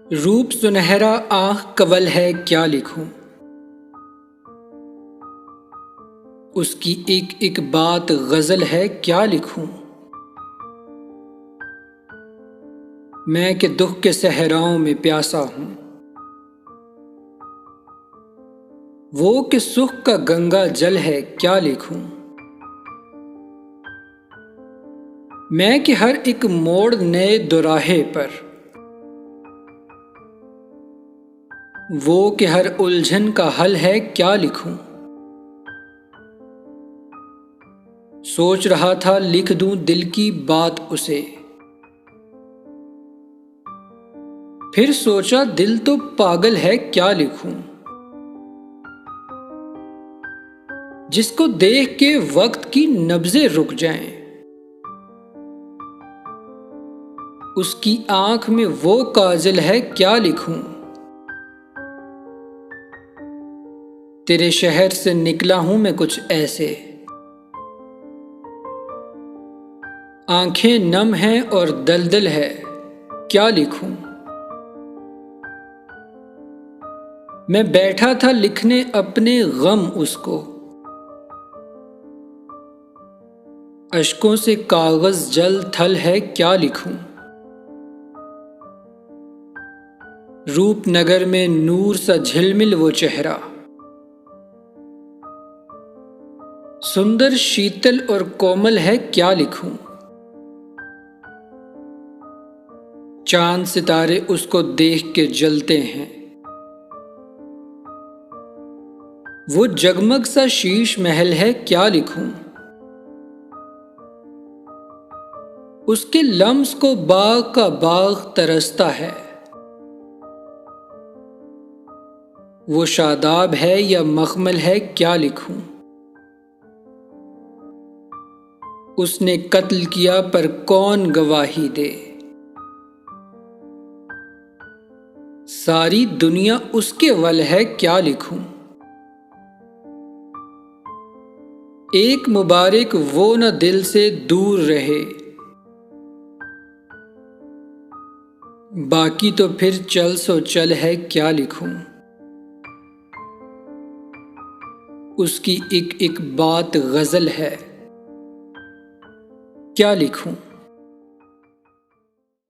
रूप सुनहरा आँख कवल है, क्या लिखूं। उसकी एक एक बात गजल है, क्या लिखूं। मैं के दुख के सहराओं में प्यासा हूं, वो कि सुख का गंगा जल है, क्या लिखूं। मैं कि हर एक मोड़ नए दोराहे पर, वो कि हर उलझन का हल है, क्या लिखूं। सोच रहा था लिख दूं दिल की बात उसे, फिर सोचा दिल तो पागल है, क्या लिखूं। जिसको देख के वक्त की नब्जें रुक जाएं, उसकी आंख में वो काजल है, क्या लिखूं। तेरे शहर से निकला हूं मैं कुछ ऐसे, आंखें नम हैं और दलदल है, क्या लिखूं। मैं बैठा था लिखने अपने गम उसको, अश्कों से कागज जल थल है, क्या लिखूं। रूपनगर में नूर सा झिलमिल वो चेहरा, सुंदर शीतल और कोमल है, क्या लिखूं। चांद सितारे उसको देख के जलते हैं, वो जगमग सा शीश महल है, क्या लिखूं। उसके लम्स को बाग का बाग तरसता है, वो शादाब है या मखमल है, क्या लिखूं। उसने कत्ल किया पर कौन गवाही दे, सारी दुनिया उसके वल है, क्या लिखूं। एक मुबारक वो न दिल से दूर रहे, बाकी तो फिर चल सो चल है, क्या लिखूं। उसकी एक एक बात गजल है, क्या लिखूं।